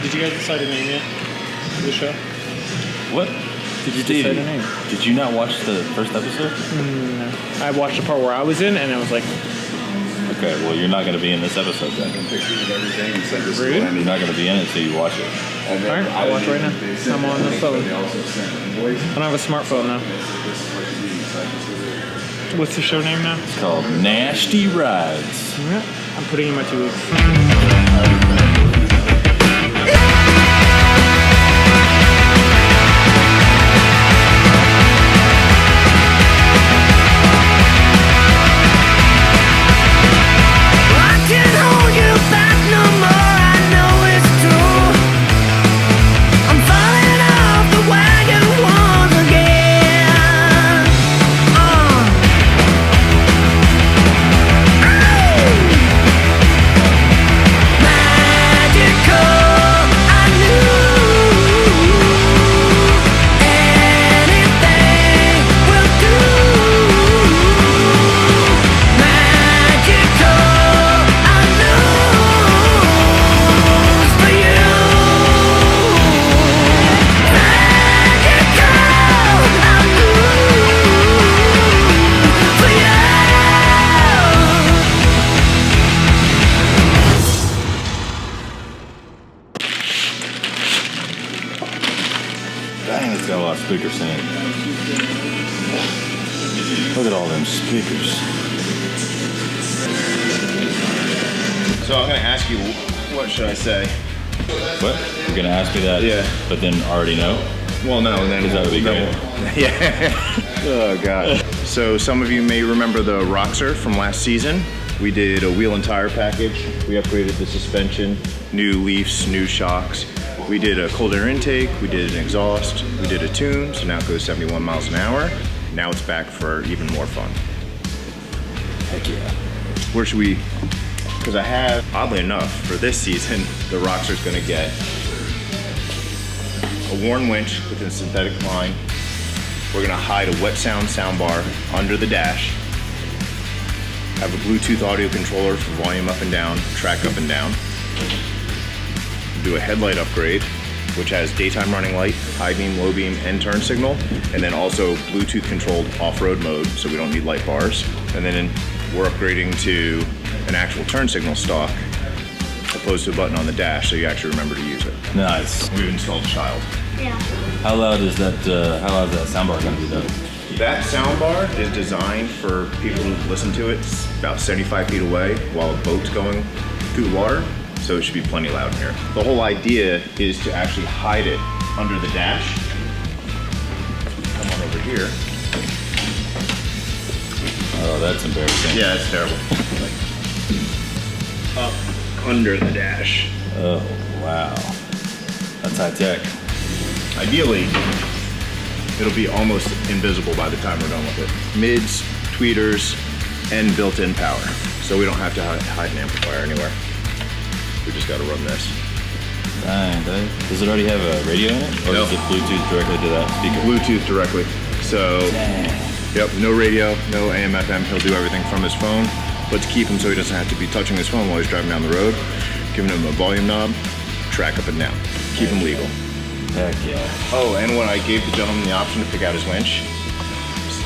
Did you guys decide a name yet for the show? What? Did you Stevie, decide a name? did you not watch the first episode? No. I watched the part where I was in, and I was like, Okay, well, you're not going to be in this episode then. Pictures of everything and send this to Rude. Andy. You're not going to be in it, so you watch it. And Alright, I'll watch right now. I'm on the phone. They also sent invoice. I don't have a smartphone now. This is what you need. So I consider What's the show name now? It's called NASHTY RIDEZ. Yeah, I'm putting in my 2 weeks. Dang, it's got a lot of speakers in it. Look at all them speakers. So I'm going to ask you, what should I say? What? You're going to ask me that? Yeah. But then already know? Well, no, and then Because that would be great. Yeah. Oh, God. So some of you may remember the Roxer from last season. We did a wheel and tire package. We upgraded the suspension, new leafs, new shocks. We did a cold air intake, we did an exhaust, we did a tune, so now it goes 71 miles an hour. Now it's back for even more fun. Heck yeah. Where should we, because I have, oddly enough, for this season, the Roxer's gonna get a worn winch with a synthetic line. We're gonna hide a wet sound soundbar under the dash. Have a Bluetooth audio controller for volume up and down, track up and down. Do a headlight upgrade, which has daytime running light, high beam, low beam, and turn signal, and then also Bluetooth controlled off-road mode, so we don't need light bars. And then we're upgrading to an actual turn signal stock, opposed to a button on the dash, so you actually remember to use it. Nice. We've installed Child. Yeah. How loud is that soundbar going to be though? That soundbar is designed for people who listen to it about 75 feet away while a boat's going through the water. So it should be plenty loud in here. The whole idea is to actually hide it under the dash. Come on over here. Oh, that's embarrassing. Yeah, it's terrible. Up under the dash. Oh, wow. That's high tech. Ideally, it'll be almost invisible by the time we're done with it. Mids, tweeters, and built-in power. So we don't have to hide an amplifier anywhere. We just gotta run this. Dang, does it already have a radio in it? Or No. is it Bluetooth directly to that speaker? Bluetooth directly. So, yep, no radio, no AM, FM. He'll do everything from his phone. But to keep him so he doesn't have to be touching his phone while he's driving down the road, giving him a volume knob, track up and down. Keep him legal. Heck yeah. Oh, and when I gave the gentleman the option to pick out his winch,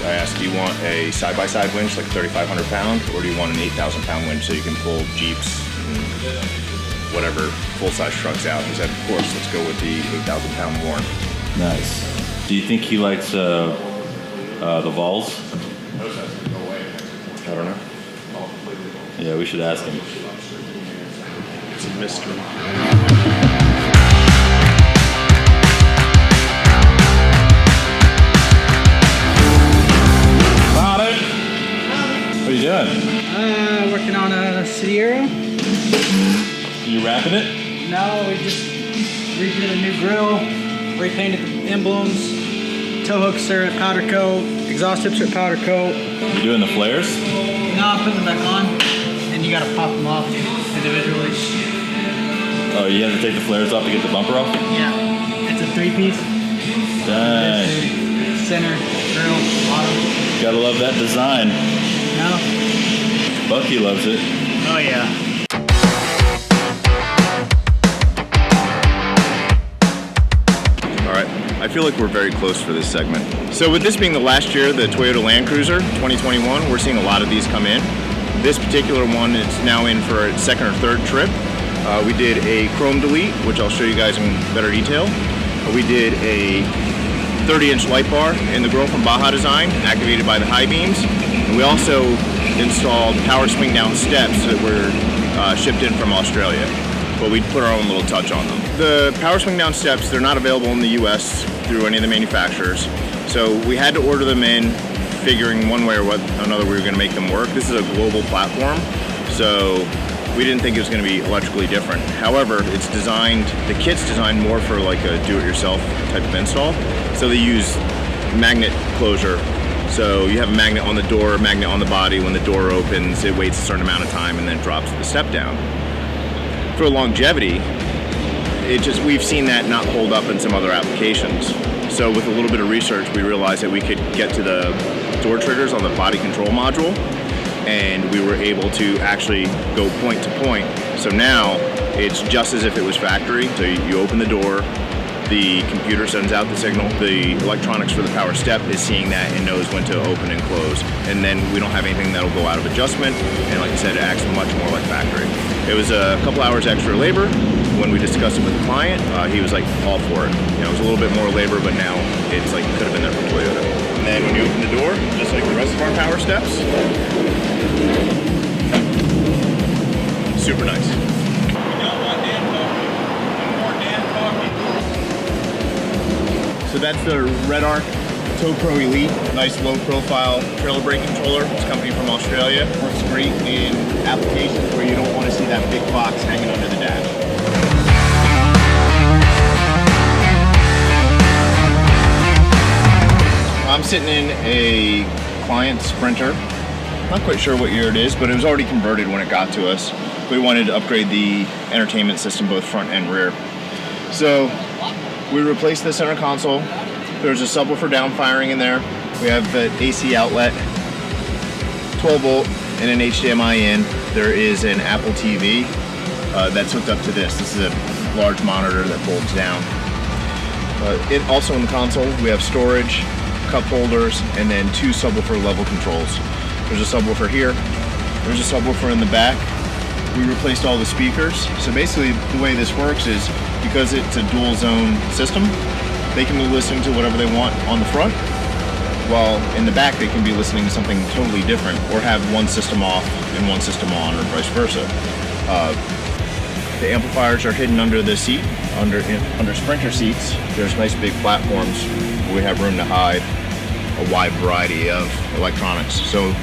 I asked, do you want a side-by-side winch, like 3,500 pound, or do you want an 8,000 pound winch so you can pull Jeeps and whatever full-size trucks out? He said, of course, let's go with the 8,000 pound worn. Nice. Do you think he likes the Vols? I don't know. Yeah, we should ask him. It's a mystery. What are you doing? Working on a Sierra. You wrapping it? No, we just redid a new grill, repainted the emblems, tow hooks are at powder coat, exhaust tips are at powder coat. You doing the flares? Now I'm putting them back on, and you gotta pop them off individually. Oh, you have to take the flares off to get the bumper off? Yeah, it's a 3-piece. Dang. Center, grill, bottom. Gotta love that design. No. Bucky loves it. Oh yeah. I feel like we're very close for this segment. So with this being the last year, the Toyota Land Cruiser 2021, we're seeing a lot of these come in. This particular one is now in for its second or third trip. We did a chrome delete, which I'll show you guys in better detail. We did a 30-inch light bar in the grill from Baja Design, activated by the high beams. And we also installed power swing down steps that were shipped in from Australia, but we put our own little touch on them. The power swing down steps, they're not available in the US through any of the manufacturers. So we had to order them in, figuring one way or another we were gonna make them work. This is a global platform, so we didn't think it was going to be electrically different. However, it's designed, the kit's designed more for like a do-it-yourself type of install. So they use magnet closure. So you have a magnet on the door, magnet on the body. When the door opens, it waits a certain amount of time and then drops the step down. For longevity, we've seen that not hold up in some other applications. So with a little bit of research, we realized that we could get to the door triggers on the body control module, and we were able to actually go point to point. So now it's just as if it was factory. So you open the door, the computer sends out the signal, the electronics for the power step is seeing that and knows when to open and close. And then we don't have anything that'll go out of adjustment. And like I said, it acts much more like factory. It was a couple hours extra labor. When we discussed it with the client, he was like all for it. You know, it was a little bit more labor, but now it's like could have been there for Toyota. And then when you open the door, just like the rest of our power steps, super nice. So that's the Red Arc Tow Pro Elite, nice low profile trailer brake controller. It's a company from Australia. Works great in applications where you don't want to see that big box hanging under the dash. I'm sitting in a client Sprinter. Not quite sure what year it is, but it was already converted when it got to us. We wanted to upgrade the entertainment system, both front and rear. So we replaced the center console. There's a subwoofer down firing in there. We have an AC outlet, 12 volt, and an HDMI in. There is an Apple TV that's hooked up to this. This is a large monitor that folds down. It also in the console, we have storage, cup holders, and then two subwoofer level controls. There's a subwoofer here. There's a subwoofer in the back. We replaced all the speakers. So basically the way this works is because it's a dual zone system, they can be listening to whatever they want on the front, while in the back they can be listening to something totally different or have one system off and one system on, or vice versa. The amplifiers are hidden under the seat, under Sprinter seats. There's nice big platforms where we have room to hide a wide variety of electronics. So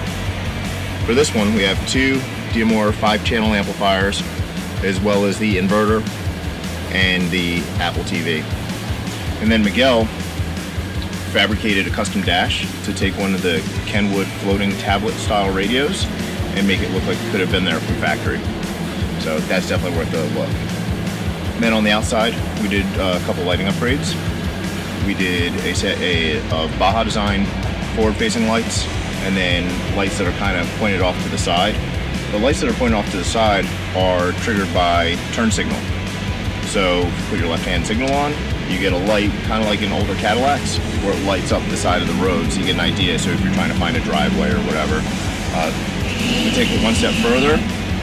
for this one, we have two DMOR 5-channel amplifiers, as well as the inverter and the Apple TV. And then Miguel fabricated a custom dash to take one of the Kenwood floating tablet style radios and make it look like it could have been there from factory. So that's definitely worth a look. And then on the outside, we did a couple lighting upgrades. We did a set of Baja Design forward-facing lights, and then lights that are kind of pointed off to the side. The lights that are pointed off to the side are triggered by turn signal. So put your left-hand signal on, you get a light, kind of like in older Cadillacs, where it lights up the side of the road, so you get an idea. So if you're trying to find a driveway or whatever. We take it one step further.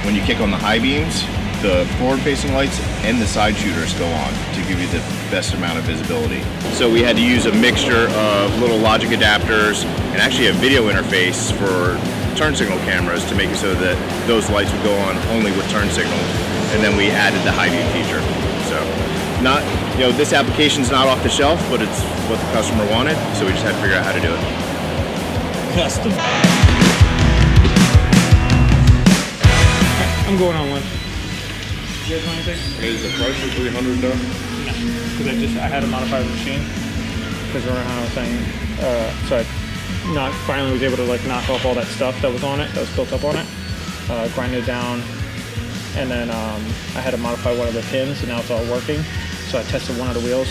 When you kick on the high beams, the forward-facing lights and the side shooters go on to give you the best amount of visibility. So we had to use a mixture of little logic adapters and actually a video interface for turn signal cameras to make it so that those lights would go on only with turn signal. And then we added the high beam feature. So not, you know, this application's not off the shelf, but it's what the customer wanted. So we just had to figure out how to do it. Custom. I'm going on lunch. You guys want anything? Is the price for 300 though? No, because I had to modify the machine. Because remember how I was saying, so I finally was able to like knock off all that stuff that was on it, that was built up on it, grind it down, and then I had to modify one of the pins, and now it's all working. So I tested one of the wheels,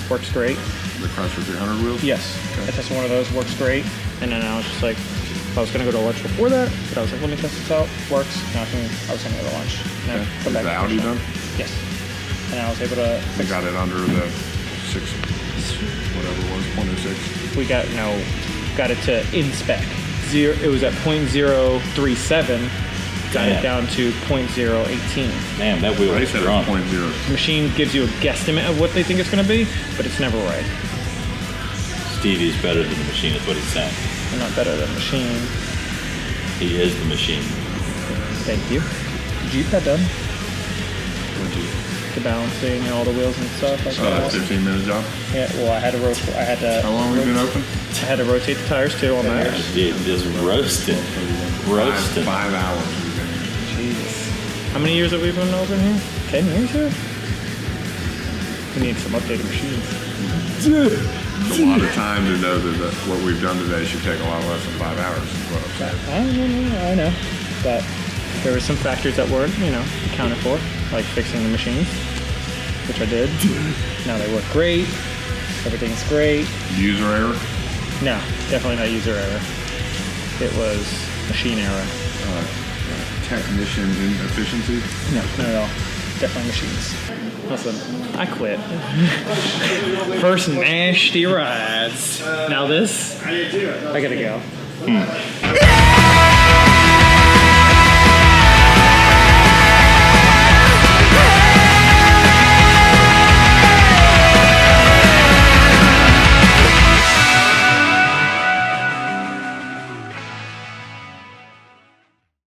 works great. The price for 300 wheels? Yes, okay. I tested one of those, works great, and then I was just like, I was gonna go to lunch before that, but I was like, let me test this out, works. Now I was gonna go to lunch. Okay. Is the Audi done? Yes. And I was able to You got it under the whatever it was, 0.06. We got it to inspec. It was at 0.037. Got it down to 0.018. Damn, that wheel They is said strong. 0.0. The machine gives you a guesstimate of what they think it's going to be, but it's never right. Stevie's better than the machine is what he's saying. I'm not better than the machine. He is the machine. Thank you. Did you get that done? The balancing and all the wheels and stuff like that. 15-minute job. Yeah. Well, I had to How long have we been open? I had to rotate the tires too on that. Dude, just roasting. 5 hours we've been here. Jesus. How many years have we been open here? 10 years here? We need some updated machines. It's a lot of time to know that what we've done today should take a lot less than 5 hours. Is what I'm saying. I know. But there were some factors that weren't, accounted for, like fixing the machines, which I did. Now they work great. Everything's great. User error? No, definitely not user error. It was machine error. Technician inefficiency? No, not at all. Definitely machines. Listen, I quit. First nasty rides. Now this, I gotta go.